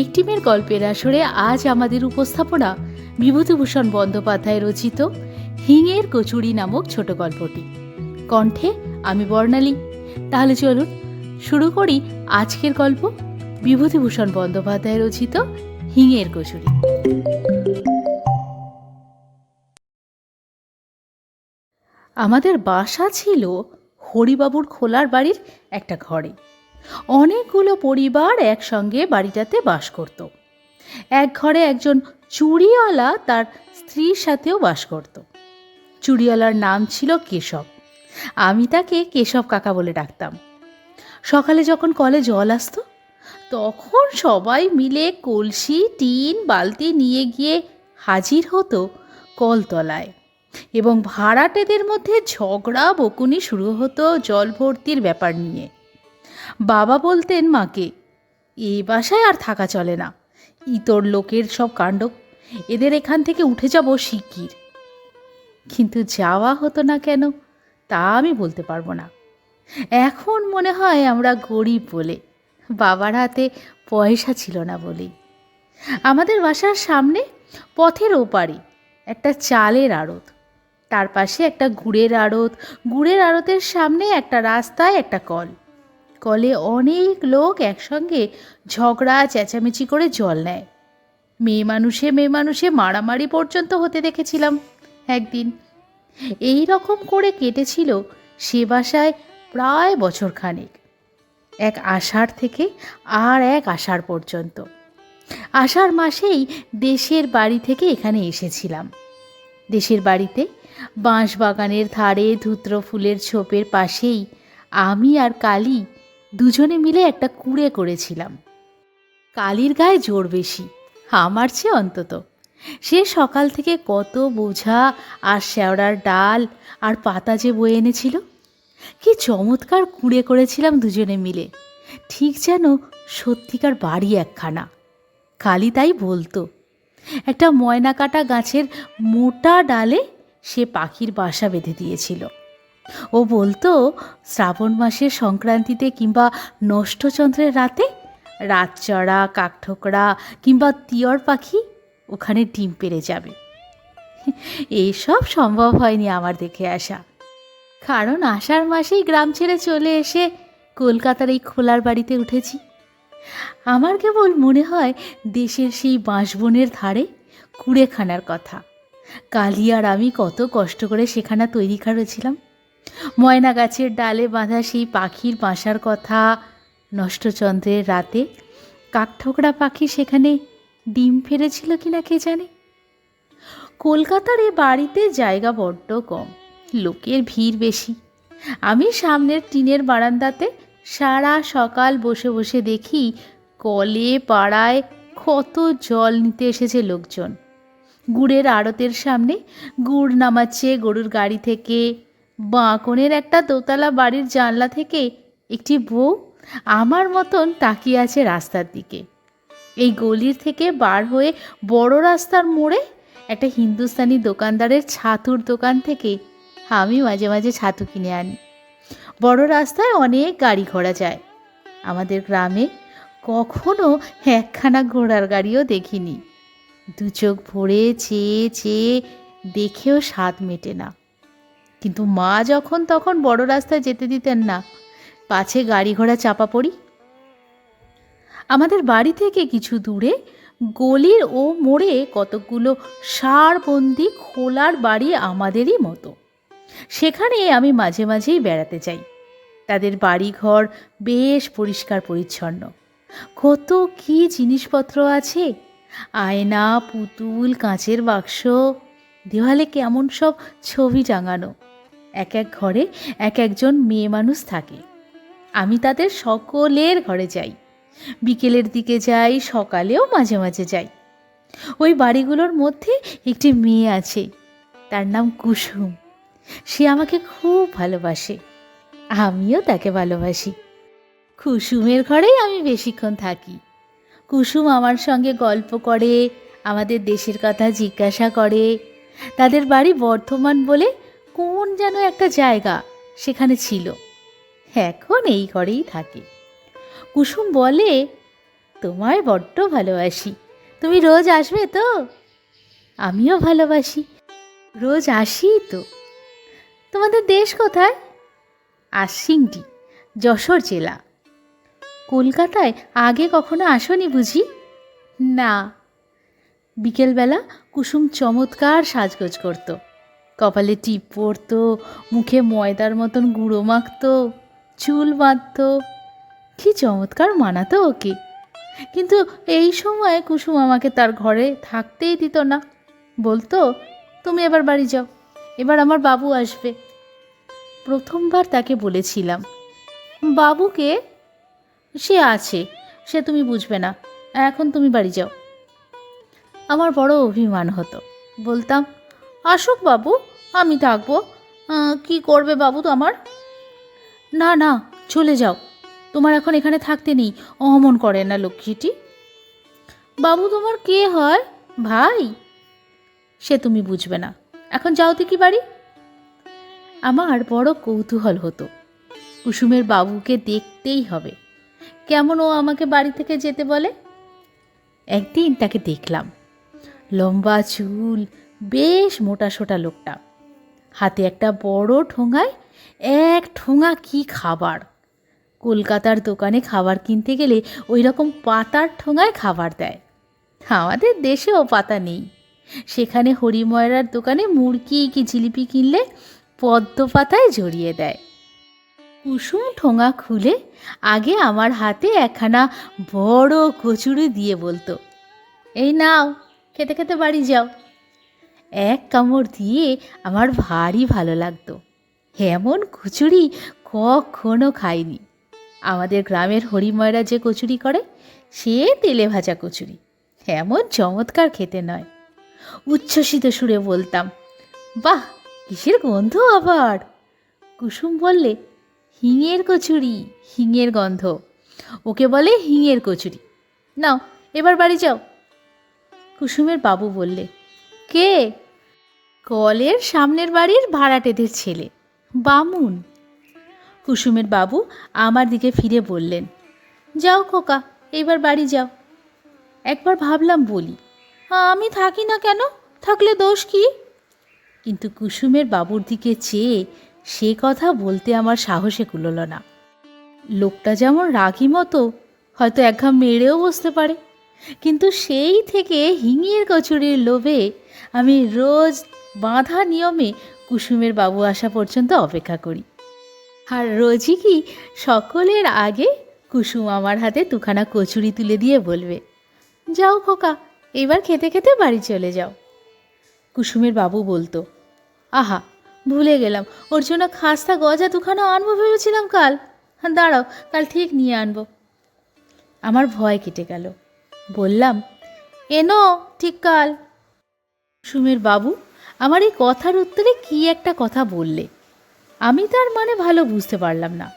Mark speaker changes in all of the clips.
Speaker 1: একটিমের গল্পের আসরে আজ আমাদের উপস্থাপনা বিভূতিভূষণ বন্দ্যোপাধ্যায় রচিত হিঙের কচুরি নামক ছোট গল্পটি। কণ্ঠে আমি বর্ণালী। তাহলে চলুন শুরু করি আজকের গল্প, বিভূতিভূষণ বন্দ্যোপাধ্যায় রচিত হিঙের কচুরি। আমাদের বাসা ছিল হরিবাবুর খোলার বাড়ির একটা ঘরে। অনেকগুলো পরিবার একসঙ্গে বাড়িটাতে বাস করত। এক ঘরে একজন চুড়িওয়ালা তার স্ত্রীর সাথেও বাস করত। চুড়িওয়ালার নাম ছিল কেশব। আমি তাকে কেশব কাকা বলে ডাকতাম। সকালে যখন কলে জল আসতো তখন সবাই মিলে কলসি, টিন, বালতি নিয়ে গিয়ে হাজির হতো কলতলায়, এবং ভাড়াটেদের মধ্যে ঝগড়া বকুনি শুরু হতো জল ভর্তির ব্যাপার নিয়ে। বাবা বলতেন মাকে, এ বাসায় আর থাকা চলে না, ইতর লোকের সব কাণ্ড, এদের এখান থেকে উঠে যাব শিগগির। কিন্তু যাওয়া হতো না কেন তা আমি বলতে পারবো না। এখন মনে হয় আমরা গরিব বলে, বাবার হাতে পয়সা ছিল না বলেই। আমাদের বাসার সামনে পথের ওপারে একটা চালের আড়ত, তার পাশে একটা গুড়ের আড়ত, গুড়ের আড়তের সামনে একটা রাস্তায় একটা কল, কলে অনেক লোক একসঙ্গে ঝগড়া চেঁচামেচি করে জল নেয়। মেয়ে মানুষে মারামারি পর্যন্ত হতে দেখেছিলাম একদিন। এই রকম করে কেটেছিল সে বাসায় প্রায় বছরখানেক, এক আষাঢ় থেকে আর এক আষাঢ় পর্যন্ত। আষাঢ় মাসেই দেশের বাড়ি থেকে এখানে এসেছিলাম। দেশের বাড়িতে বাঁশ বাগানের ধারে ধূত্র ফুলের ছোপের পাশেই আমি আর কালী দুজনে মিলে একটা কুঁড়ে করেছিলাম। কালীর গায়ে জোর বেশি, আমার চেয়ে অন্তত। সে সকাল থেকে কত বোঝা আর শেওড়ার ডাল আর পাতা যে বয়ে এনেছিল। কি চমৎকার কুঁড়ে করেছিলাম দুজনে মিলে, ঠিক যেন সত্যিকার বাড়ি একখানা। কালী তাই বলতো। একটা ময়না কাটা গাছের মোটা ডালে সে পাখির বাসা বেঁধে দিয়েছিল। ও বলতো শ্রাবণ মাসের সংক্রান্তিতে কিংবা নষ্টচন্দ্রের রাতে রাতচড়া, কাকঠোকরা কিংবা তিয়র পাখি ওখানে ডিম পেড়ে যাবে। এইসব সম্ভব হয়নি আমার দেখে আসা, কারণ আষাঢ় মাসেই গ্রাম ছেড়ে চলে এসে কলকাতার এই খোলার বাড়িতে উঠেছি। আমার কেবল মনে হয় দেশের সেই বাঁশবনের ধারে কুড়েখানার কথা। কালী আর আমি কত কষ্ট করে সেখানা তৈরি করেছিলাম। ময়না গাছের ডালে বাঁধা সেই পাখির বাসার কথা, নষ্টচন্দ্রের রাতে কাকঠোকরা পাখি সেখানে ডিম ফেলেছিল কিনা কে জানে। কলকাতার এ বাড়িতে জায়গা বড্ড কম, লোকের ভিড় বেশি। আমি সামনের টিনের বারান্দাতে সারা সকাল বসে বসে দেখি কলে পাড়ায় কত জল নিতে এসেছে লোকজন। গুড়ের আড়তের সামনে গুড় নামাচ্ছে গরুর গাড়ি থেকে। বাঁকনের একটা দোতলা বাড়ির জানলা থেকে একটি বউ আমার মতন তাকিয়ে আছে রাস্তার দিকে। এই গলির থেকে বার হয়ে বড় রাস্তার মোড়ে একটা হিন্দুস্তানি দোকানদারের ছাতুর দোকান থেকে আমি মাঝে মাঝে ছাতু কিনে আনি। বড় রাস্তায় অনেক গাড়ি ঘোড়া যায়। আমাদের গ্রামে কখনো একখানা ঘোড়ার গাড়িও দেখিনি। দু চোখ ভরে চেয়ে চেয়ে দেখেও স্বাদ মেটে না। কিন্তু মা যখন তখন বড় রাস্তায় যেতে দিতেন না, পাছে গাড়ি ঘোড়া চাপা পড়ি। আমাদের বাড়ি থেকে কিছু দূরে গলির ও মোড়ে কতকগুলো সারবন্দি খোলার বাড়ি আমাদেরই মতো। সেখানে আমি মাঝে মাঝেই বেড়াতে যাই। তাদের বাড়িঘর বেশ পরিষ্কার পরিচ্ছন্ন। কত কি জিনিসপত্র আছে, আয়না, পুতুল, কাঁচের বাক্স, দেওয়ালে কেমন সব ছবি টাঙানো। এক এক ঘরে এক একজন মেয়ে মানুষ থাকে। আমি তাদের সকলের ঘরে যাই, বিকেলের দিকে যাই, সকালেও মাঝে মাঝে যাই। ওই বাড়িগুলোর মধ্যে একটি মেয়ে আছে, তার নাম কুসুম। সে আমাকে খুব ভালোবাসে, আমিও তাকে ভালোবাসি। কুসুমের ঘরেই আমি বেশিক্ষণ থাকি। কুসুম আমার সঙ্গে গল্প করে, আমাদের দেশের কথা জিজ্ঞাসা করে। তাদের বাড়ি বর্ধমান বলে কোন যেন একটা জায়গা সেখানে ছিল, এখন এই ঘরেই থাকে। কুসুম বলে, তোমায় বড্ড ভালোবাসি। তুমি রোজ আসবে তো? আমিও ভালোবাসি, রোজ আসি তো। তোমাদের দেশ কোথায়? আশ্বিংডি, যশোর জেলা। কলকাতায় আগে কখনো আসনি বুঝি? না। বিকেলবেলা কুসুম চমৎকার সাজগোজ করত, কপালে টিপ পরতো, মুখে ময়দার মতন গুঁড়ো মাখতো, চুল বাঁধত, কি চমৎকার মানাতো ওকে। কিন্তু এই সময় কুসুম আমাকে তার ঘরে থাকতেই দিত না, বলতো তুমি এবার বাড়ি যাও, এবার আমার বাবু আসবে। প্রথমবার তাকে বলেছিলাম, বাবুকে? সে আছে, সে তুমি বুঝবে না, এখন তুমি বাড়ি যাও। আমার বড় অভিমান হতো, বলতাম আসুক বাবু, আমি থাকবো, কি করবে বাবু তো আমার? না না, চলে যাও, তোমার এখন এখানে থাকতে নেই, অমন করে না লক্ষ্মীটি। বাবু তোমার কে হয়? ভাই? সে তুমি বুঝবে না, এখন যাও তো কি বাড়ি। আমার বড় কৌতূহল হতো, কুসুমের বাবুকে দেখতেই হবে, কেমন ও আমাকে বাড়ি থেকে যেতে বলে। একদিন তাকে দেখলাম, লম্বা চুল, বেশ মোটাসোটা লোকটা, হাতে একটা বড় ঠোঙায় এক ঠোঙা কি খাবার। কলকাতার দোকানে খাবার কিনতে গেলে ওই রকম পাতার ঠোঙায় খাবার দেয়, আমাদের দেশেও পাতা নেই। সেখানে হরিময়রার দোকানে মুড়কি কি জিলিপি কিনলে পদ্ম পাতায় জড়িয়ে দেয়। কুসুম ঠোঙা খুলে আগে আমার হাতে একখানা বড় কচুরি দিয়ে বলতো, এই নাও, খেতে খেতে বাড়ি যাও। এক কামড় দিয়ে আমার ভারী ভালো লাগতো, এমন কচুরি কখনো খাইনি। আমাদের গ্রামের হরিময়রা যে কচুরি করে, সে তেলে ভাজা কচুরি, এমন চমৎকার খেতে নয়। উচ্ছ্বসিত সুরে বলতাম, বাহ, কিসের গন্ধ আবার? কুসুম বললে, হিঙের কচুরি, হিঙের গন্ধ, ওকে বলে হিঙের কচুরি। নাও, এবার বাড়ি যাও। কুসুমের বাবু বললে, কে? কলের সামনের বাড়ির ভাড়াটেদের ছেলে, বামুন। কুসুমের বাবু আমার দিকে ফিরে বললেন, যাও খোকা, এইবার বাড়ি যাও। একবার ভাবলাম বলি, আমি থাকি না কেন, থাকলে দোষ কি? কিন্তু কুসুমের বাবুর দিকে চেয়ে সে কথা বলতে আমার সাহসে কুলোল না। লোকটা যেমন রাগী মতো, হয়তো একঘাম মেরেও বসতে পারে, কিন্তু সেই থেকে হিঙের কচুরির লোভে আমি রোজ বাঁধা নিয়মে কুসুমের বাবু আসা পর্যন্ত অপেক্ষা করি। আর রোজই কি সকলের আগে কুসুম আমার হাতে দুখানা কচুরি তুলে দিয়ে বলবে, যাও খোকা, এবার খেতে খেতে বাড়ি চলে যাও। কুসুমের বাবু বলতো, আহা, ভুলে গেলাম, ওর জন্য খাস্তা গজা দুখানা আনবো ভেবেছিলাম কাল, দাঁড়াও, কাল ঠিক নিয়ে আনবো। আমার ভয় কেটে গেল, বললাম, এনো ঠিক কাল। কুসুমের বাবু আমার এই কথার উত্তরে কি একটা কথা বললে, আমি তার মানে ভালো বুঝতে পারলাম না।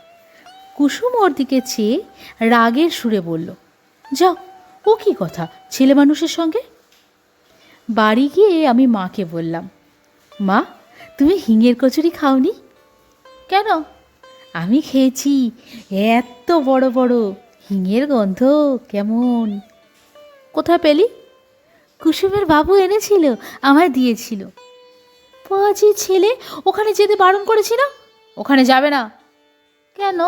Speaker 1: কুসুম ওর দিকে চেয়ে রাগের সুরে বলল, যাও, ও কি কথা ছেলে মানুষের সঙ্গে? বাড়ি গিয়ে আমি মাকে বললাম, মা, তুমি হিঙের কচুরি খাওনি? কেন? আমি খেয়েছি, এত বড় বড়, হিঙের গন্ধ কেমন। কোথায় পেলি? কুসুমের বাবু এনেছিল, আমায় দিয়েছিল। পাজি ছেলে, ওখানে যেতে বারণ করেছি না? ওখানে যাবে না। কেন?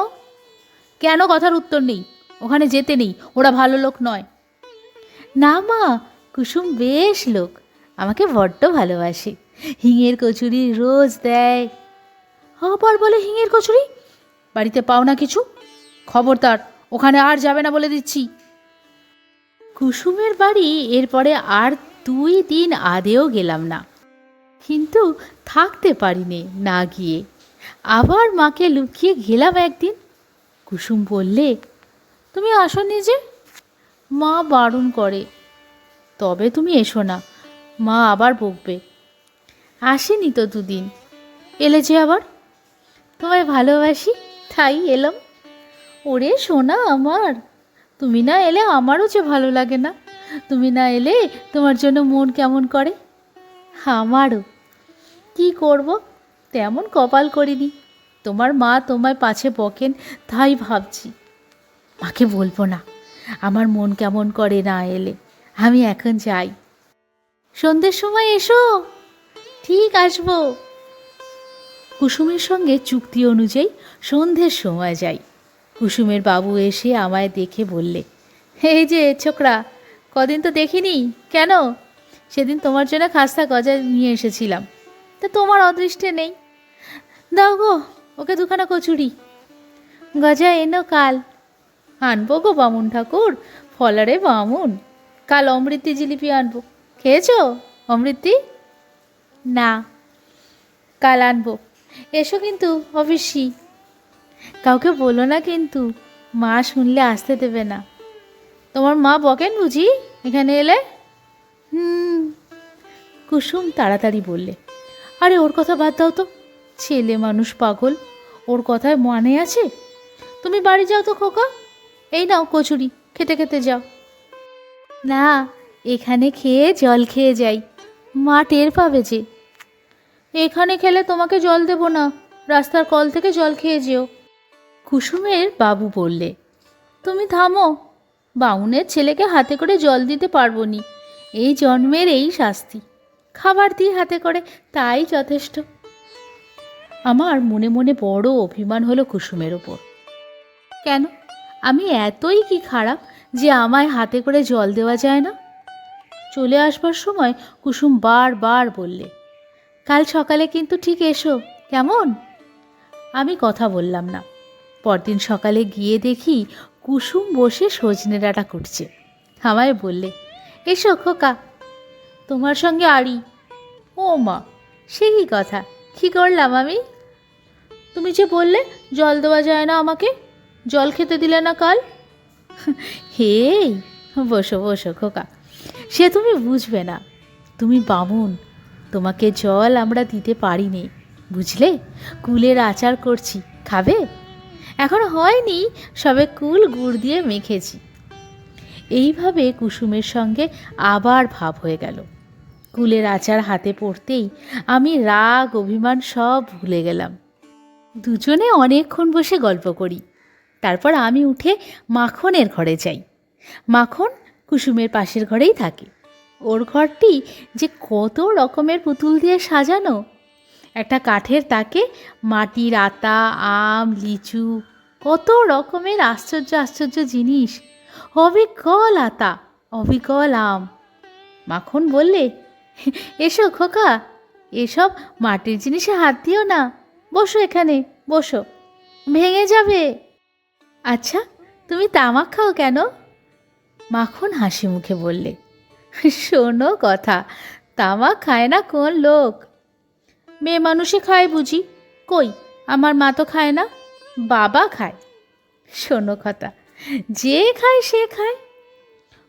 Speaker 1: কেন কথার উত্তর নেই, ওখানে যেতে নেই, ওরা ভালো লোক নয়। না মা, কুসুম বেশ লোক, আমাকে বড্ড ভালোবাসে, হিঙের কচুরি রোজ দেয়। আবার বলে হিঙের কচুরি? বাড়িতে পাও না কিছু? খবরদার, ওখানে আর যাবে না বলে দিচ্ছি। কুসুমের বাড়ি এরপরে আর 2 দিন আদেও গেলাম না, কিন্তু থাকতে পারিনি না গিয়ে। আবার মাকে লুকিয়ে গেলাম একদিন। কুসুম বললে, তুমি আসোনি যে? মা বারণ করে। তবে তুমি এসো না, মা আবার বকবে। আসেনি তো 2 দিন, এলে যে আবার? তোমায় ভালোবাসি তাই এলাম। ওরে সোনা আমার, তুমি না এলে আমারও যে ভালো লাগে না, তুমি না এলে তোমার জন্য মন কেমন করে। আমারও। কি করব, তেমন কপাল করিনি, তোমার মা তোমায় পাছে বকেন তাই ভাবছি। মাকে বলবো না, আমার মন কেমন করে না এলে। আমি এখন যাই। সন্ধ্যের সময় এসো। ঠিক আসবো। কুসুমের সঙ্গে চুক্তি অনুযায়ী সন্ধ্যের সময় যাই। কুসুমের বাবু এসে আমায় দেখে বললে, এই যে ছোকরা, কদিন তো দেখিনি, কেন? সেদিন তোমার জন্য খাস্তা গজা নিয়ে এসেছিলাম, তা তোমার অদৃষ্টে নেই। দাও গো ওকে দুখানা কচুরি। গজা এনো কাল। আনবো গো বামুন ঠাকুর, ফলারে বামুন। কাল অমৃতি জিলিপি আনবো। খেয়েছো অমৃতি? না, কাল আনবো। এসো কিন্তু অবশ্যই। কাউকে বলো না কিন্তু, মা শুনলে আসতে দেবে না। তোমার মা বকেন বুঝি এখানে এলে? কুসুম তাড়াতাড়ি বললে, আরে ওর কথা বাদ দাও তো, ছেলে মানুষ পাগল, ওর কথায় মানে আছে? তুমি বাড়ি যাও তো খোকা, এই নাও কচুরি, খেতে খেতে যাও। না, এখানে খেয়ে জল খেয়ে যাই, মা টের পাবে যে। এখানে খেলে তোমাকে জল দেব না, রাস্তার কল থেকে জল খেয়ে যেও। কুসুমের বাবু বললে, তুমি থামো, বামুনের ছেলেকে হাতে করে জল দিতে পারবো নি, এই জন্মের এই শাস্তি। খাবার দিই হাতে করে, তাই যথেষ্ট। আমার মনে মনে বড় অভিমান হলো কুসুমের ওপর। কেন, আমি এতই কি খারাপ যে আমায় হাতে করে জল দেওয়া যায় না? চলে আসবার সময় কুসুম বারবার বললে, কাল সকালে কিন্তু ঠিক এসো, কেমন? আমি কথা বললাম না। পরদিন সকালে গিয়ে দেখি কুসুম বসে সজনে ডাঁটা কুটছে। আমায় বললে, এসো খোকা, তোমার সঙ্গে আড়ি। ও মা, সে কি কথা, কী করলাম আমি? তুমি যে বললে জল দেওয়া যায় না আমাকে, জল খেতে দিলে না কাল। হে, বসো বসো খোকা, সে তুমি বুঝবে না, তুমি বামুন, তোমাকে জল আমরা দিতে পারিনি, বুঝলে? কুলের আচার করছি, খাবে? এখন হয়নি, সবে কুল গুড় দিয়ে মেখেছি। এইভাবে কুসুমের সঙ্গে আবার ভাব হয়ে গেল। কুলের আচার হাতে পড়তেই আমি রাগ অভিমান সব ভুলে গেলাম। দুজনে অনেকক্ষণ বসে গল্প করি। তারপর আমি উঠে মাখনের ঘরে যাই। মাখন কুসুমের পাশের ঘরেই থাকে। ওর ঘরটি যে কত রকমের পুতুল দিয়ে সাজানো। একটা কাঠের তাকে মাটির আতা, আম, লিচু, কত রকমের আশ্চর্য আশ্চর্য জিনিস, অবিকল আতা, অবিকল আম। মাখন বললে, এসো খোকা, এসব মাটির জিনিসে হাত দিও না, বসো এখানে, বসো, ভেঙে যাবে। আচ্ছা, তুমি তামাক খাও কেন? মাখন হাসি মুখে বললে, শোনো কথা, তামাক খায় না কোন লোক? মেয়ে মানুষে খায় বুঝি? কই, আমার মা তো খায় না, বাবা খায়। শোনো কথা, যে খায় সে খায়।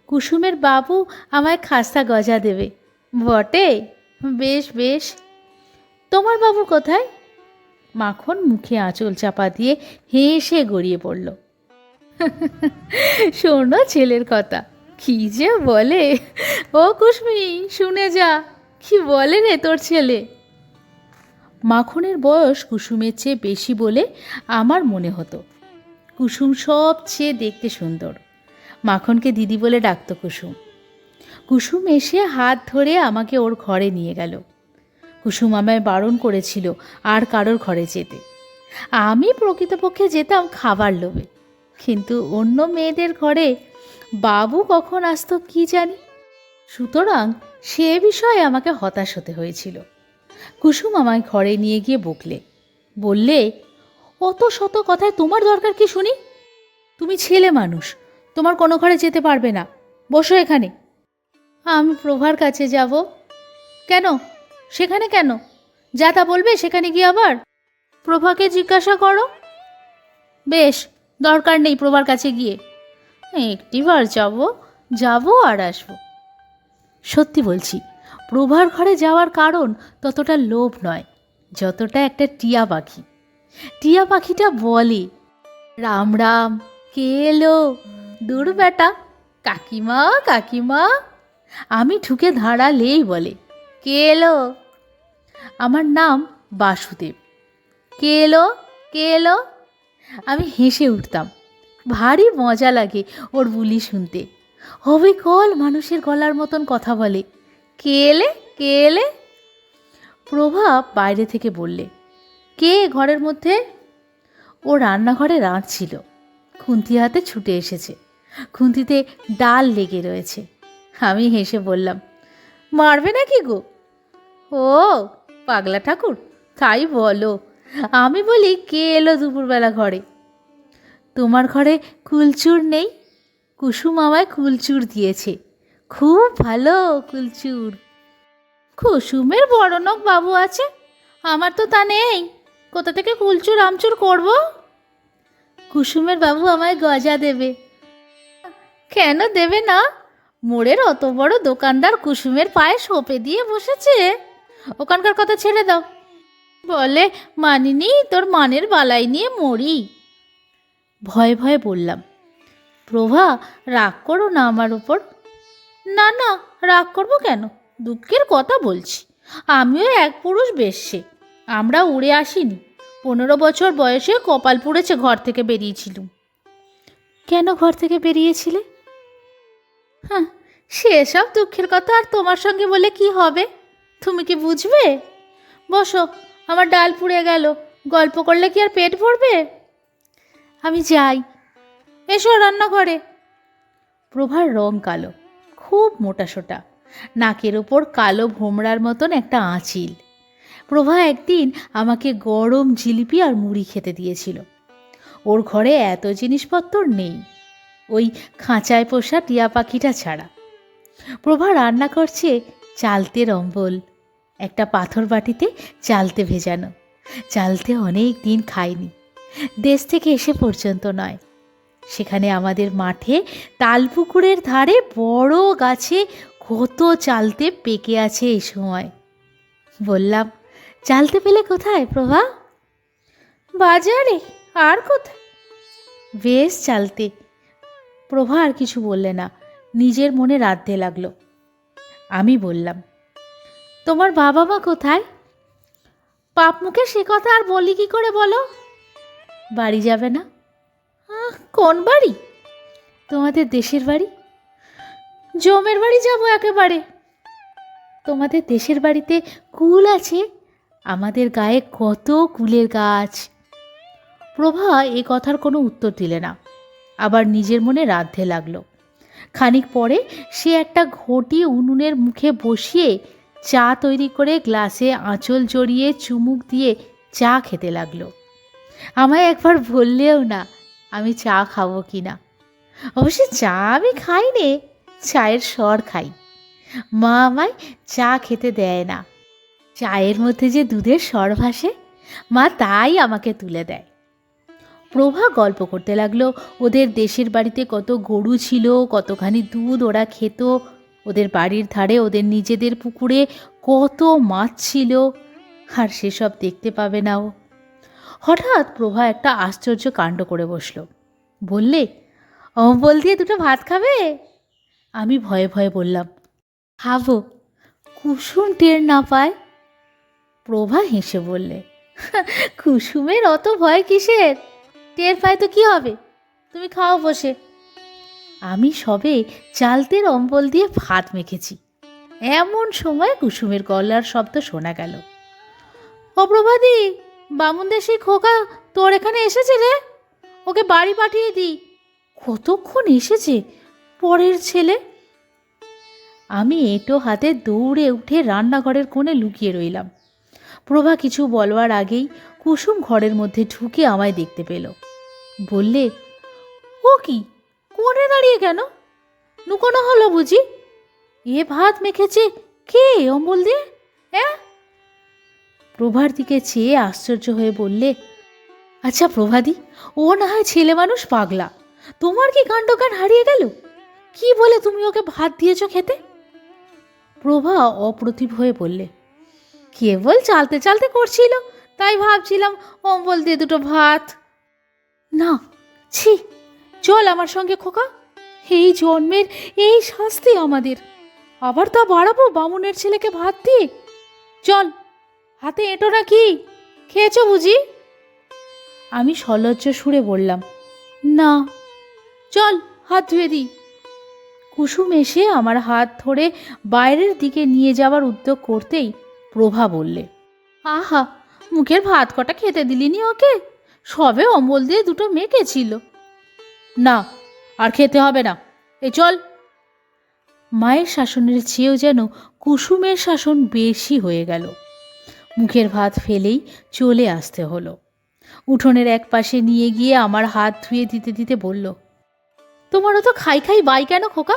Speaker 1: কুসুমের বাবু আমায় খাস্তা গজা দেবে। বটে, বেশ বেশ। তোমার বাবু কোথায়? মাখন মুখে আঁচল চাপা দিয়ে হেসে গড়িয়ে পড়ল। শোনো ছেলের কথা, কি যে বলে। ও কুসমি, শুনে যা, কি বলে রে তোর ছেলে। মাখনের বয়স কুসুমের চেয়ে বেশি বলে আমার মনে হতো। কুসুম সবচেয়ে দেখতে সুন্দর। মাখনকে দিদি বলে ডাকত কুসুম। কুসুম এসে হাত ধরে আমাকে ওর ঘরে নিয়ে গেল। কুসুম আমায় বারণ করেছিল আর কারোর ঘরে যেতে। আমি প্রকৃতপক্ষে যেতাম খাবার লোভে, কিন্তু অন্য মেয়েদের ঘরে বাবু কখন আসতো কি জানি। সুতরাং সে বিষয়ে আমাকে হতাশ হতে হয়েছিল। কুসুম আমায় ঘরে নিয়ে গিয়ে বকলে, বললে, অত শত কথায় তোমার দরকার কি শুনি? তুমি ছেলে মানুষ, তোমার কোনো ঘরে যেতে পারবে না, বসো এখানে। আমি প্রভার কাছে যাব। কেন, সেখানে কেন? যা তা বলবে সেখানে গিয়ে আবার? প্রভাকে জিজ্ঞাসা করো। বেশ, দরকার নেই প্রভার কাছে গিয়ে, একটিবার যাব আর আসবো। সত্যি বলছি, প্রভার ঘরে যাওয়ার কারণ ততটা লোভ নয় যতটা একটা টিয়া পাখি। টিয়া পাখিটা বলে, রাম রাম, কে এলো? দূর বেটা, কাকিমা কাকিমা। আমি ঢুকে দাঁড়ালেই বলে, কে এলো? আমার নাম বাসুদেব। কে এলো, কে এলো? আমি হেসে উঠতাম, ভারী মজা লাগে ওর বুলি শুনতে। অবিকল মানুষের গলার মতন কথা বলে, কে এলে কে এলে। প্রভা বাইরে থেকে বললে, কে ঘরের মধ্যে? ও রান্নাঘরে রাঁধছিল, খুন্তি হাতে ছুটে এসেছে, খুন্তিতে ডাল লেগে রয়েছে। আমি হেসে বললাম, মারবে নাকি গো? ও পাগলা ঠাকুর, তাই বলো। আমি বলি, কে এলো দুপুরবেলা ঘরে? তোমার ঘরে কুলচুর নেই? কুসুম আমায় কুলচুর দিয়েছে, খুব ভালো কুলচুর। কুসুমের বড়নক বাবু আছে, আমার তো তা নেই, কোথা থেকে কুলচুর আমচুর করব? কুসুমের বাবু আমায় গজা দেবে। কেন দেবে না? মোড়ের অত বড় দোকানদার কুসুমের পায়ে সঁপে দিয়ে বসেছে। ওখানকার কথা ছেড়ে দাও। বলে, মানিনি, তোর মানের বালাই নিয়ে মরি। ভয়ে ভয়ে বললাম, প্রভা রাগ করো না আমার ওপর। না না, রাগ করবো কেন? দুঃখের কথা বলছি। আমিও এক পুরুষ বেশ্যে, আমরা উড়ে আসিনি। 15 বছর বয়সে কপাল পুড়েছে ঘর থেকে বেরিয়েছিলুম। কেন ঘর থেকে বেরিয়েছিলে? হ্যাঁ, সেসব দুঃখের কথা আর তোমার সঙ্গে বলে কি হবে? তুমি কি বুঝবে? বসো, আমার ডাল পুড়ে গেল, গল্প করলে কি আর পেট ভরবে? আমি যাই, এসো রান্নাঘরে। প্রভার রং কালো, খুব মোটাসোটা, নাকের ওপর কালো ভোমরার মতন একটা আঁচিল। প্রভা একদিন আমাকে গরম জিলিপি আর মুড়ি খেতে দিয়েছিল। ওর ঘরে এত জিনিসপত্র নেই, ওই খাঁচায় পোষা টিয়া পাখিটা ছাড়া। প্রভা রান্না করছে চালতের অম্বল, একটা পাথর বাটিতে চালতে ভেজানো। চালতে অনেক দিন খাইনি, দেশ থেকে এসে পর্যন্ত নয়। সেখানে আমাদের মাঠে তালপুকুরের ধারে বড় গাছে কত চালতে পেকে আছে এই সময়। বললাম, চালতে পেলে কোথায় প্রভা? বাজারে, আর কোথায়? বেশ চালতে। প্রভা আর কিছু বললে না, নিজের মনে রাঁধতে লাগলো। আমি বললাম, তোমার বাবা মা কোথায়? পাপ মুখে সে কথা আর বলি কি করে বলো? বাড়ি যাবে না? কোন বাড়ি? তোমাদের দেশের বাড়ি। জমের বাড়ি যাব একেবারে। তোমাদের দেশের বাড়িতে কুল আছে? আমাদের গায়ে কত কুলের গাছ। প্রভা এ কথার কোনো উত্তর দিলে না, আবার নিজের মনে রাঁধতে লাগলো। খানিক পরে সে একটা ঘটি উনুনের মুখে বসিয়ে চা তৈরি করে গ্লাসে আঁচল জড়িয়ে চুমুক দিয়ে চা খেতে লাগলো। আমায় একবার বললেও না আমি চা খাবো কি না। অবশ্য চা আমি খাই নে, চায়ের স্বর খাই। মা আমায় চা খেতে দেয় না, চায়ের মধ্যে যে দুধের স্বর ভাসে, মা তাই আমাকে তুলে দেয়। প্রভা গল্প করতে লাগলো ওদের দেশের বাড়িতে কত গরু ছিল, কতখানি দুধ ওরা খেত, ওদের বাড়ির ধারে ওদের নিজেদের পুকুরে কত মাছ ছিল, আর সেসব দেখতে পাবে না ও। হঠাৎ প্রভা একটা আশ্চর্য কাণ্ড করে বসলো। বললে, অম্বল দিয়ে দুটো ভাত খাবে? আমি ভয়ে ভয়ে বললাম, খাবো, কুসুম টের না পায়। প্রভা হেসে বললে, কুসুমের অত ভয় কিসের? টের পায় তো কি হবে, তুমি খাও বসে। আমি সবে চালতের অম্বল দিয়ে ভাত মেখেছি, এমন সময় কুসুমের গলার শব্দ শোনা গেল। ও প্রভাদি, বামুনদের সেই খোকা তোর এখানে এসেছে রে, ওকে বাড়ি পাঠিয়ে দিই। কতক্ষণ এসেছে পরের ছেলে। আমি এঁটো হাতে দৌড়ে উঠে রান্নাঘরের কোণে লুকিয়ে রইলাম। প্রভা কিছু বলবার আগেই কুসুম ঘরের মধ্যে ঢুকে আমায় দেখতে পেল। বললে, ও কি, কোণে দাঁড়িয়ে কেন? লুকোনো হলো বুঝি? এ ভাত মেখেছে কে অম্বল দিয়ে? হ্যাঁ? প্রভার দিকে চেয়ে আশ্চর্য হয়ে বললে, আচ্ছা প্রভাদি, ও না হয় ছেলে মানুষ পাগলা, তোমার কি কাণ্ডজ্ঞান হারিয়ে গেল? কি বলে তুমি ওকে ভাত দিয়েছ খেতে? প্রভা অপ্রতিভ হয়ে বললে, কেবল চালতে চালতে করছিল, তাই ভাবছিলাম অম্বল দিয়ে দুটো ভাত। না, ছি, চল আমার সঙ্গে খোকা, এই জন্মের এই শাস্তি আমাদের, আবার তা বাড়াবো বামুনের ছেলেকে ভাত দিয়ে। চল, হাতে এঁটো না কি, খেয়েছ বুঝি? আমি সলজ্জ সুরে বললাম, না। চল হাত ধুয়ে দিই। কুসুম এসে আমার হাত ধরে বাইরের দিকে নিয়ে যাওয়ার উদ্যোগ করতেই প্রভা বললে, আহা, মুখের ভাত কটা খেতে দিলিনি ওকে? সবে অম্বল দিয়ে দুটো মেখেছিল। না, আর খেতে হবে না, এ চল। মায়ের শাসনের চেয়েও যেন কুসুমের শাসন বেশি হয়ে গেল। মুখের ভাত ফেলেই চলে আসতে হলো। উঠোনের এক পাশে নিয়ে গিয়ে আমার হাত ধুয়ে দিতে দিতে বলল, তোমারও তো খাই খাই বাই কেন খোকা?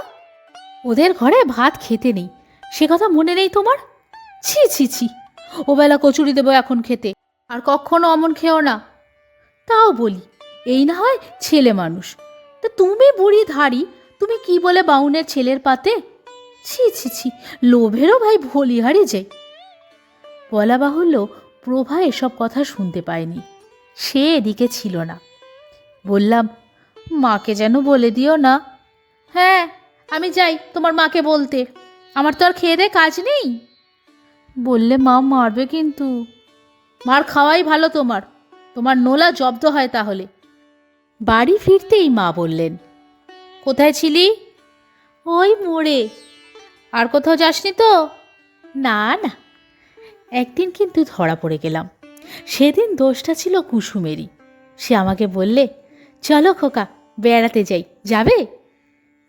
Speaker 1: ওদের ঘরে ভাত খেতে নেই, সে কথা মনে নেই তোমার? ছি ছি ছি, ওবেলা কচুরি দেবো এখন খেতে, আর কখনো অমন খেও না। তাও বলি, এই না হয় ছেলে মানুষ, তা তুমি বুড়ি ধাড়ি, তুমি কি বলে বাউনের ছেলের পাতে? ছি ছি ছি, লোভেরও ভাই ভলিহারি যাই। বলা বাহুল্য, প্রভা এসব কথা শুনতে পায়নি, সে এদিকে ছিল না। বললাম, মাকে যেন বলে দিও না। হ্যাঁ, আমি যাই তোমার মাকে বলতে, আমার তো আর খেয়ে দে কাজ নেই। বললে মা মারবে কিন্তু। মার খাওয়াই ভালো তোমার, তোমার নোলা জব্দ হয় তাহলে। বাড়ি ফিরতেই মা বললেন, কোথায় ছিলি? ওই মোড়ে। আর কোথাও যাসনি তো? না না। একদিন কিন্তু ধরা পড়ে গেলাম। সেদিন দোষটা ছিল কুসুমেরই। সে আমাকে বললে, চলো খোকা বেড়াতে যাই, যাবে?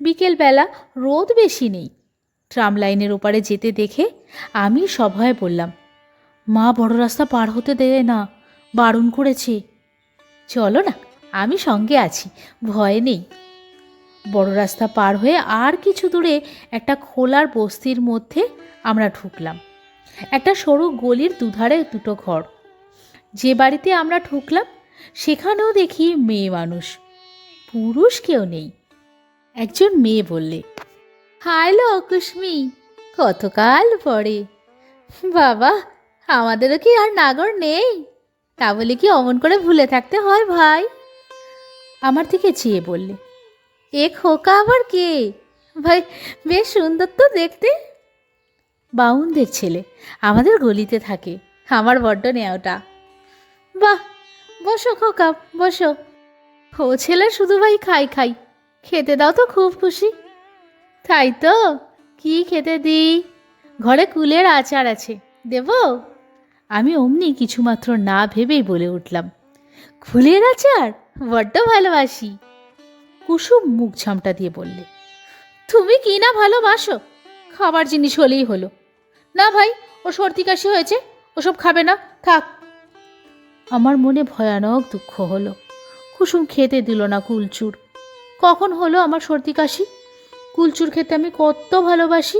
Speaker 1: বিকেলবেলা, রোদ বেশি নেই। ট্রাম লাইনের ওপারে যেতে দেখে আমি সভয়ে বললাম, মা বড় রাস্তা পার হতে দেয় না, বারণ করেছে। চলো না, আমি সঙ্গে আছি, ভয় নেই। বড় রাস্তা পার হয়ে আর কিছু দূরে একটা খোলার বস্তির মধ্যে আমরা ঢুকলাম। একটা সরু গলির দুধারে দুটো ঘর। যে বাড়িতে আমরা ঢুকলাম সেখানেও দেখি মেয়ে মানুষ, পুরুষ কেউ নেই। একজন মেয়ে বললে, হাইলো কুসমি, কতকাল পরে। বাবা, আমাদেরও কি আর নাগর নেই? তা বলে কি অমন করে ভুলে থাকতে হয় ভাই? আমার দিকে চেয়ে বললে, এ খোকা আবার কে ভাই? বেশ সুন্দর তো দেখতে। বাউনদের ছেলে, আমাদের গলিতে থাকে, আমার বড্ড নেওটা। বাহ, বসো খোকা বসো। ও ছেলে শুধু ভাই খাই খাই, খেতে দাও তো খুব খুশি। তাই তো, কি খেতে দিই? ঘরে কুলের আচার আছে, দেব? আমি অমনি কিছুমাত্র না ভেবেই বলে উঠলাম, কুলের আচার বড্ড ভালোবাসি। কুসুম মুখ ঝামটা দিয়ে বললে, তুমি কি না ভালোবাসো? খাবার জিনিস হলেই হলো। না ভাই, ও সর্দি কাশি হয়েছে, ওসব খাবে না, থাক। আমার মনে ভয়ানক দুঃখ হলো। কুসুম খেতে দিল না কুলচুর। কখন হলো আমার সর্দি কাশি? কুলচুর খেতে আমি কত ভালোবাসি।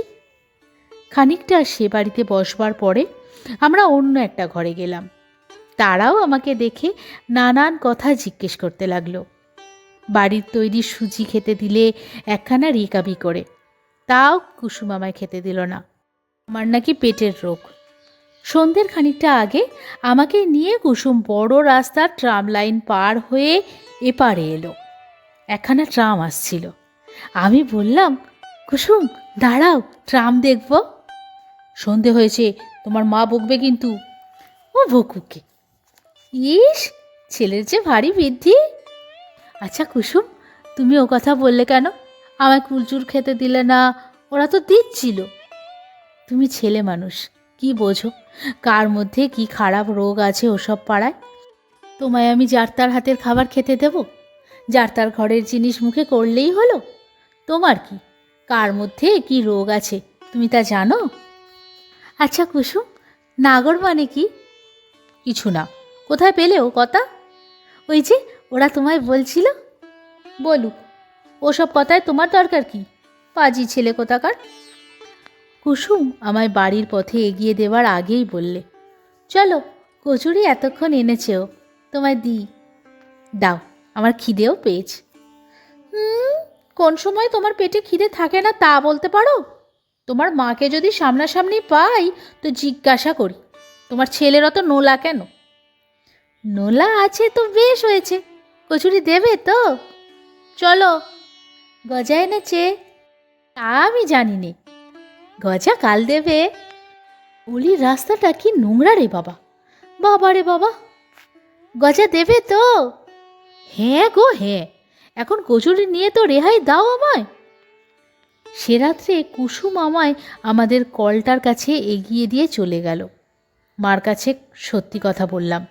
Speaker 1: খানিকটা সে বাড়িতে বসবার পরে আমরা অন্য একটা ঘরে গেলাম। তারাও আমাকে দেখে নানান কথা জিজ্ঞেস করতে লাগলো। বাড়ির তৈরি সুজি খেতে দিলে একখানা রিকাবি করে, তাও কুসুম আমায় খেতে দিল না। আমার নাকি পেটের রোগ। সন্ধ্যের খানিকটা আগে আমাকে নিয়ে কুসুম বড় রাস্তার ট্রাম লাইন পার হয়ে এপারে এলো। একখানা ট্রাম আসছিল। আমি বললাম, কুসুম দাঁড়াও, ট্রাম দেখব। সন্ধে হয়েছে, তোমার মা বকবে কিন্তু। ও বকুকে। ইস, ছেলের যে ভারী বৃদ্ধি। আচ্ছা কুসুম, তুমি ও কথা বললে কেন? আমায় কুলচুর খেতে দিলে না, ওরা তো দিচ্ছিল। তুমি ছেলে মানুষ, কি বোঝো কার মধ্যে কি খারাপ রোগ আছে ওসব পাড়ায়? তোমায় আমি যার তার হাতের খাবার খেতে দেব? যার তার ঘরের জিনিস মুখে করলেই হলো? তোমার কি, কার মধ্যে কি রোগ আছে তুমি তা জানো? আচ্ছা কুসুম, নাগর মানে কি? কিছু না। কোথায় পেলে ও কথা? ওই যে ওরা তোমায় বলছিল। বলুক, ওসব কথায় তোমার দরকার কি? পাজি ছেলে কোথাকার। কুসুম আমায় বাড়ির পথে এগিয়ে দেওয়ার আগেই বললে, চলো, কচুরি এতক্ষণ এনেছেও, তোমায় দিই। দাও, আমার খিদেও পেয়েছে। কোন সময় তোমার পেটে খিদে থাকে না তা বলতে পারো? তোমার মাকে যদি সামনাসামনি পাই তো জিজ্ঞাসা করি, তোমার ছেলের অত নোলা কেন? নোলা আছে তো বেশ হয়েছে, কচুরি দেবে তো? চলো। গজা এনেছে? তা আমি জানি নে, গজা কাল দেবে। গলির রাস্তাটা কি নোংরা রে বাবা, বাবা রে বাবা। গজা দেবে তো? হ্যাঁ গো হ্যাঁ, এখন কচুরি নিয়ে তো রেহাই দাও আমায়। সে রাত্রে কুসুম আমায় আমাদের কলটার কাছে এগিয়ে দিয়ে চলে গেল। মার কাছে সত্যি কথা বললাম,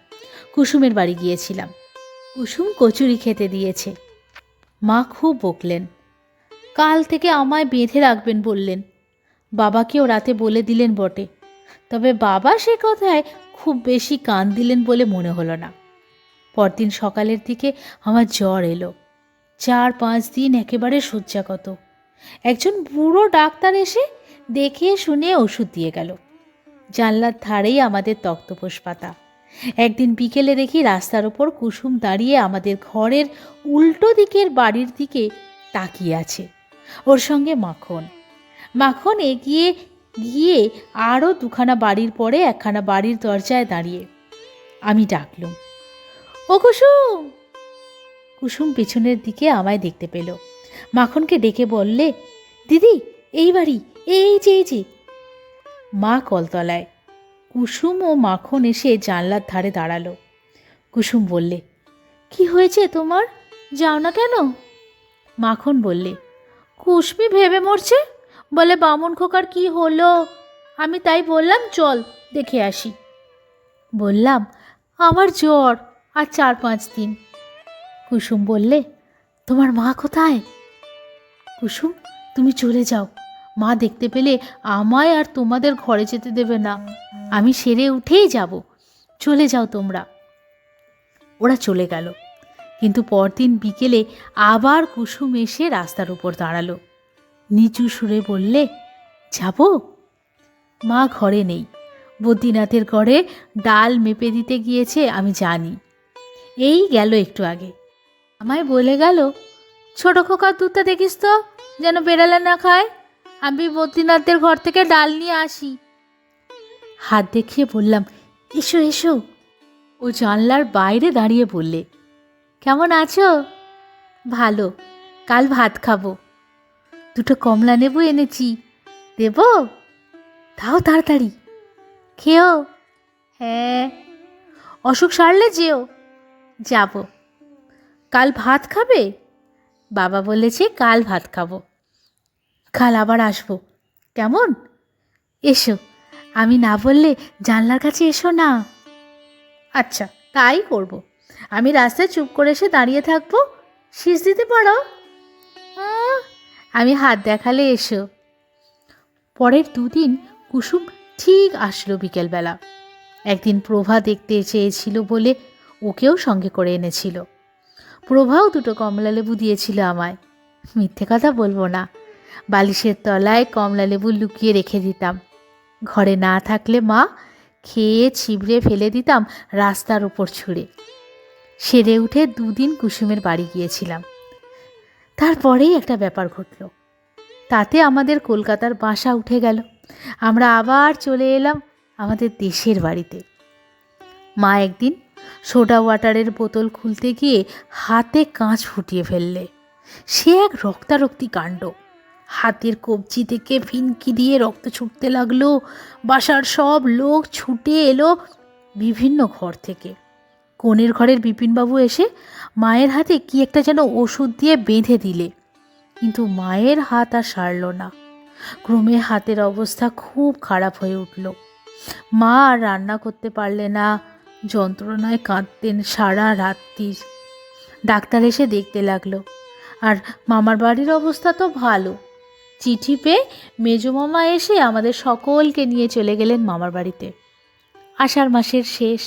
Speaker 1: কুসুমের বাড়ি গিয়েছিলাম, কুসুম কচুরি খেতে দিয়েছে। মা খুব বকলেন, কাল থেকে আমায় বেঁধে রাখবেন বললেন। বাবাকেও রাতে বলে দিলেন বটে, তবে বাবা সে কথায় খুব বেশি কান দিলেন বলে মনে হলো না। পরদিন সকালের দিকে আমার জ্বর এলো। 4-5 দিন একেবারে শয্যাগত। একজন বুড়ো ডাক্তার এসে দেখে শুনে ওষুধ দিয়ে গেল। জানলার ধারেই আমাদের তক্তপোষ পাতা। একদিন বিকেলে দেখি রাস্তার ওপর কুসুম দাঁড়িয়ে আমাদের ঘরের উল্টো দিকের বাড়ির দিকে তাকিয়ে আছে, ওর সঙ্গে মাখন। মাখন এগিয়ে গিয়ে আরও 2খানা বাড়ির পরে 1খানা বাড়ির দরজায় দাঁড়িয়ে। আমি ডাকলুম, ও কুসুম। কুসুম পেছনের দিকে আমায় দেখতে পেল। মাখনকে ডেকে বললে, দিদি এই বাড়ি, এই যে। মা কলতলায়। কুসুম ও মাখন এসে জানলার ধারে দাঁড়ালো। কুসুম বললে, কি হয়েছে তোমার, যাও না কেন? মাখন বললে, কুসমি ভেবে মরছে, বলে বামুন খোকার কি হলো। আমি তাই বললাম চল দেখে আসি। বললাম, আমার জ্বর আর 4-5 দিন। কুসুম বললে, তোমার মা কোথায়? কুসুম, তুমি চলে যাও, মা দেখতে পেলে আমায় আর তোমাদের ঘরে যেতে দেবে না। আমি সেরে উঠেই যাব, চলে যাও তোমরা। ওরা চলে গেল। কিন্তু পরদিন বিকেলে আবার কুসুম এসে রাস্তার উপর দাঁড়ালো। নিচু সুরে বললে, যাব? মা ঘরে নেই, বদ্রীনাথের ঘরে ডাল মেপে দিতে গিয়েছে, আমি জানি। এই গেল একটু আগে। আমায় বলে গেল, ছোট খোকার দুধটা দেখিস তো যেন বেড়ালে না খায়, আমি বদ্রীনাথদের ঘর থেকে ডাল নিয়ে আসি। হাত দেখিয়ে বললাম, এসো এসো। ও জানলার বাইরে দাঁড়িয়ে বললে, কেমন আছো? ভালো, কাল ভাত খাবো। 2টো কমলা লেবু এনেছি, দেব? তাও তাড়াতাড়ি, খেও। হ্যাঁ। অসুখ সারলে যেও। যাব। কাল ভাত খাবে? বাবা বলেছে কাল ভাত খাবো। কাল আবার আসবো, কেমন? এসো, আমি না বললে জানলার কাছে এসো না। আচ্ছা, তাই করব। আমি রাস্তায় চুপ করে এসে দাঁড়িয়ে থাকবো, শীষ দিতে পারো? আমি হাত দেখালে এসো। পরের 2 দিন কুসুম ঠিক আসলো বিকেলবেলা। একদিন প্রভা দেখতে চেয়েছিল বলে ওকেও সঙ্গে করে এনেছিল। প্রভাও 2টো কমলা লেবু দিয়েছিল আমায়। মিথ্যে কথা বলবো না, বালিশের তলায় কমলা লেবু লুকিয়ে রেখে দিতাম। ঘরে না থাকলে মা খেয়ে ছিবড়ে ফেলে দিতাম রাস্তার ওপর ছুঁড়ে। সেরে উঠে 2 দিন কুসুমের বাড়ি গিয়েছিলাম। তারপরেই একটা ব্যাপার ঘটল, তাতে আমাদের কলকাতার বাসা উঠে গেল। আমরা আবার চলে এলাম আমাদের দেশের বাড়িতে। মা একদিন সোডা ওয়াটারের বোতল খুলতে গিয়ে হাতে কাঁচ ফুটিয়ে ফেললে। সে এক রক্তারক্তি কাণ্ড। হাতের কবজি থেকে ফিনকি দিয়ে রক্ত ছুটতে লাগলো। বাসার সব লোক ছুটে এলো বিভিন্ন ঘর থেকে। কোণের ঘরের বিপিনবাবু এসে মায়ের হাতে কি একটা যেন ওষুধ দিয়ে বেঁধে দিলে, কিন্তু মায়ের হাত আর সারল না। ক্রমে হাতের অবস্থা খুব খারাপ হয়ে উঠল। মা আর রান্না করতে পারলে না, যন্ত্রণায় কাঁদতেন সারা রাত্রির। ডাক্তার এসে দেখতে লাগলো। আর মামার বাড়ির অবস্থা তো ভালো। চিঠি পেয়ে মেজো মামা এসে আমাদের সকলকে নিয়ে চলে গেলেন মামার বাড়িতে। আষাঢ় মাসের শেষ,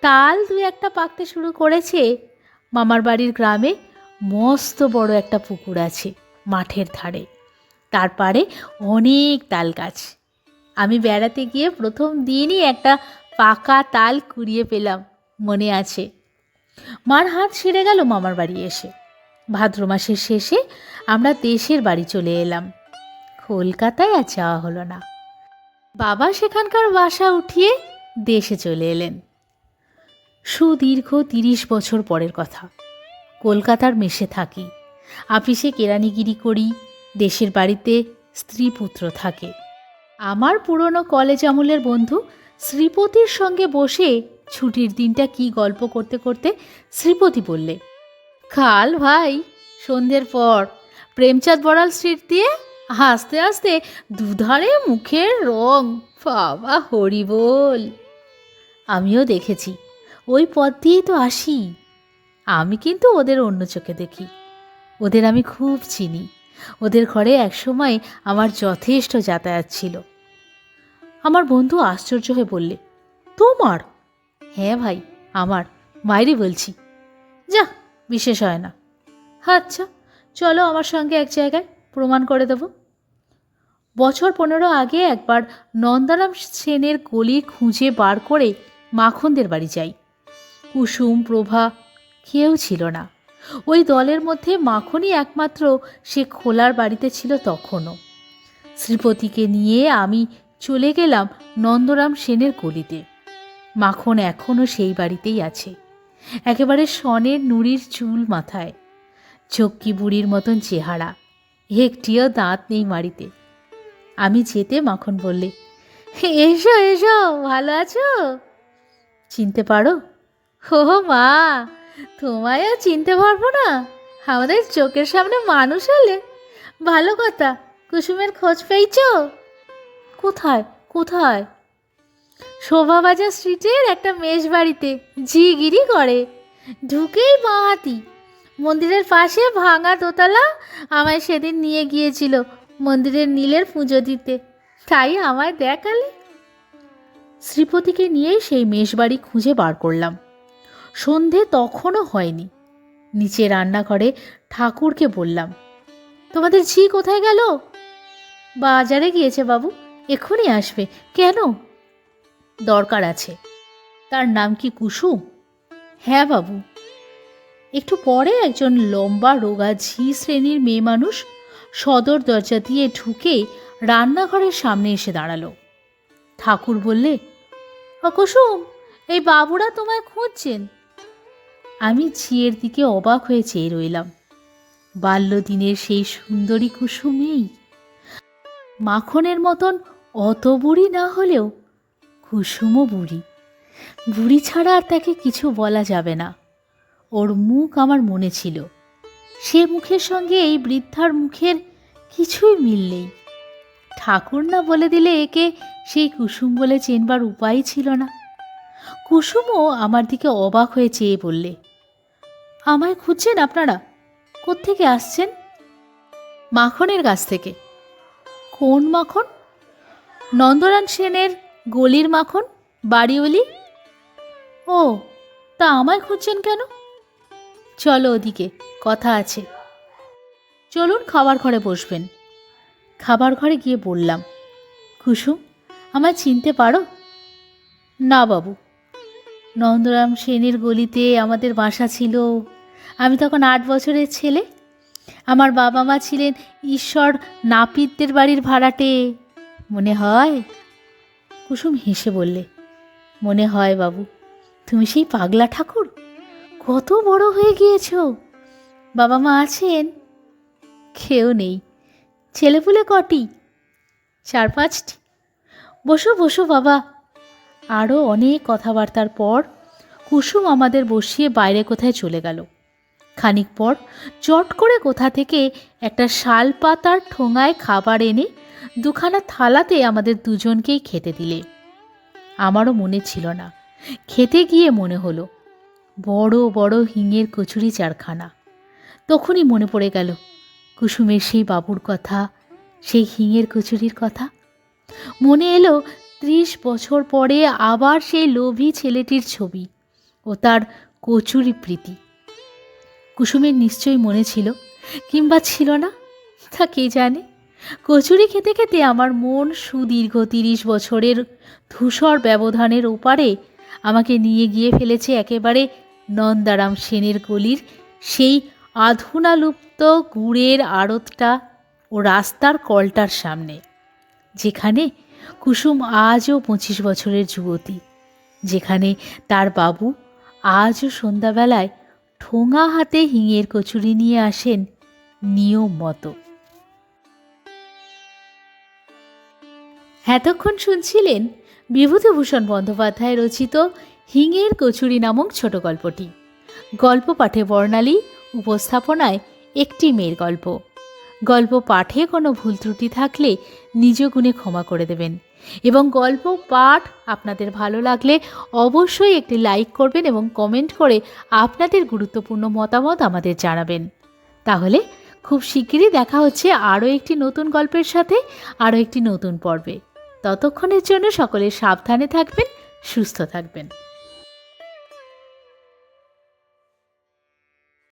Speaker 1: তাল 2-1টা পাকতে শুরু করেছে। মামার বাড়ির গ্রামে মস্ত বড় একটা পুকুর আছে মাঠের ধারে, তার পাড়ে অনেক তাল গাছ। আমি বেড়াতে গিয়ে প্রথম দিনই একটা পাকা তাল কুড়িয়ে পেলাম, মনে আছে। মার হাত ছিঁড়ে গেল মামার বাড়ি এসে। ভাদ্র মাসের শেষে আমরা দেশের বাড়ি চলে এলাম। কলকাতায় আর যাওয়া হলো না। বাবা সেখানকার বাসা উঠিয়ে দেশে চলে এলেন। সুদীর্ঘ 30 বছর পরের কথা। কলকাতার মেসে থাকি, আপিসে কেরানিগিরি করি, দেশের বাড়িতে স্ত্রী পুত্র থাকে। আমার পুরনো কলেজ আমলের বন্ধু শ্রীপতির সঙ্গে বসে ছুটির দিনটা কি গল্প করতে করতে শ্রীপতি বললে, কাল ভাই সন্ধ্যের পর প্রেমচাঁদ বড়াল স্ট্রিট দিয়ে আস্তে আস্তে দুধারে মুখের রং, বাবা হরি বল। আমিও দেখেছি, ওই পথ দিয়েই তো আসি। আমি কিন্তু ওদের অন্য চোখে দেখি। ওদের আমি খুব চিনি। ওদের ঘরে একসময় আমার যথেষ্ট যাতায়াত ছিল। আমার বন্ধু আশ্চর্য হয়ে বললে, তোমার? হ্যাঁ ভাই, আমার, মায়েরই বলছি। যা, বিশেষ হয় না। আচ্ছা, চলো আমার সঙ্গে এক জায়গায়, প্রমাণ করে দেব। বছর 15 আগে একবার নন্দারাম সেনের গলি খুঁজে বার করে মাখনদের বাড়ি যাই। কুসুম, প্রভা কেউ ছিল না। ওই দলের মধ্যে মাখনই একমাত্র সে খোলার বাড়িতে ছিল তখনও। শ্রীপতিকে নিয়ে আমি চলে গেলাম নন্দরাম সেনের গলিতে। মাখন এখনও সেই বাড়িতেই আছে, একেবারে সনের নুড়ির চুল মাথায়, চক্কি বুড়ির মতন চেহারা, একটিও দাঁত নেই মাড়িতে। আমি যেতে মাখন বললে, এসো এসো, ভালো আছো? চিনতে পারো? ও মা, তোমায়ও চিনতে পারবো না? আমাদের চোখের সামনে মানুষ হলে ভালো কথা। কুসুমের খোঁজ পেয়েছ? কোথায় কোথায়? শোভাবাজার স্ট্রিটের একটা মেষ বাড়িতে ঝিগিরি করে, ঢুকেই বাঁ হাতি। মন্দিরের পাশে ভাঙা দোতলা। আমায় সেদিন নিয়ে গিয়েছিল মন্দিরের নীলের পুজো দিতে, তাই আমায় দেখালে। শ্রীপতিকে নিয়েই সেই মেষবাড়ি খুঁজে বার করলাম। সন্ধে তখনও হয়নি। নিচে রান্নাঘরে ঠাকুরকে বললাম, তোমাদের ঝি কোথায় গেল? বাজারে গিয়েছে বাবু, এক্ষুনি আসবে। কেন? দরকার আছে। তার নাম কি কুসুম? হ্যাঁ বাবু। একটু পরে একজন লম্বা রোগা ঝি শ্রেণীর মেয়ে মানুষ সদর দরজা দিয়ে ঢুকে রান্নাঘরের সামনে এসে দাঁড়ালো। ঠাকুর বললে, কুসুম, এই বাবুরা তোমায় খুঁজছেন। আমি ঝিয়ের দিকে অবাক হয়ে চেয়ে রইলাম। বাল্যদিনের সেই সুন্দরী কুসুমেই। মাখনের মতন অত বুড়ি না হলেও কুসুমও বুড়ি। বুড়ি ছাড়া আর তাকে কিছু বলা যাবে না। ওর মুখ আমার মনে ছিল। সে মুখের সঙ্গে এই বৃদ্ধার মুখের কিছুই মিল নেই। ঠাকুর না বলে দিলে একে সেই কুসুম বলে চেনবার উপায় ছিল না। কুসুমও আমার দিকে অবাক হয়ে চেয়ে বললে, আমায় খুঁজছেন আপনারা? কোত্থেকে আসছেন? মাখনের কাছ থেকে। কোন মাখন? নন্দরাম সেনের গলির মাখন, বাড়িওলি। ও, তা আমায় খুঁজছেন কেন? চলো ওদিকে, কথা আছে। চলুন, খাবার ঘরে বসবেন। খাবার ঘরে গিয়ে বললাম, কুসুম, আমায় চিনতে পারো? না বাবু। নন্দরাম সেনের গলিতে আমাদের বাসা ছিল। আমি তখন 8 বছরের ছেলে। আমার বাবা মা ছিলেন ঈশ্বর নাপিতদের বাড়ির ভাড়াটে। মনে হয়? কুসুম হেসে বললে, মনে হয় বাবু। তুমি সেই পাগলা ঠাকুর? কত বড় হয়ে গিয়েছ। বাবা মা আছেন? কেউ নেই। ছেলেপুলে কটি? 4-5টি। বসো বসো বাবা। আরও অনেক কথাবার্তার পর কুসুম আমাদের বসিয়ে বাইরে কোথায় চলে গেল। খানিক পর চট করে কোথা থেকে একটা শাল পাতার ঠোঙায় খাবার এনে দুখানা থালাতে আমাদের দুজনকেই খেতে দিলে। আমারও মনে ছিল না। খেতে গিয়ে মনে হলো বড় বড় হিঙের কচুরি 4খানা। তখনই মনে পড়ে গেল কুসুমের সেই বাবুর কথা, সেই হিঙের কচুরির কথা। মনে এলো 30 বছর পরে আবার সেই লোভী ছেলেটির ছবি ও তার কচুরি প্রীতি। কুসুমের নিশ্চয়ই মনে ছিল, কিংবা ছিল না, তা কে জানে। কচুরি খেতে খেতে আমার মন সুদীর্ঘ 30 বছরের ধূসর ব্যবধানের ওপারে আমাকে নিয়ে গিয়ে ফেলেছে একেবারে নন্দারাম সেনের গলির সেই আধুনালুপ্ত গুড়ের আড়তটা ও রাস্তার কলটার সামনে, যেখানে কুসুম আজও 25 বছরের যুবতী, যেখানে তার বাবু আজও সন্ধ্যাবেলায় ঠোঙা হাতে হিঙের কচুরি নিয়ে আসেন নিয়ম মতো। এতক্ষণ শুনছিলেন বিভূতিভূষণ বন্দ্যোপাধ্যায় রচিত হিঙের কচুরি নামক ছোট গল্পটি। গল্প পাঠে বর্ণালী, উপস্থাপনায় একটি মেয়ের গল্প। গল্প পাঠে কোনো ভুল ত্রুটি থাকলে নিজ গুণে ক্ষমা করে দেবেন এবং গল্প পাঠ আপনাদের ভালো লাগলে অবশ্যই একটি লাইক করবেন এবং কমেন্ট করে আপনাদের গুরুত্বপূর্ণ মতামত আমাদের জানাবেন। তাহলে খুব শিগগিরই দেখা হচ্ছে আরও একটি নতুন গল্পের সাথে, আরও একটি নতুন পর্বে। ততক্ষণের জন্য সকলে সাবধানে থাকবেন, সুস্থ থাকবেন।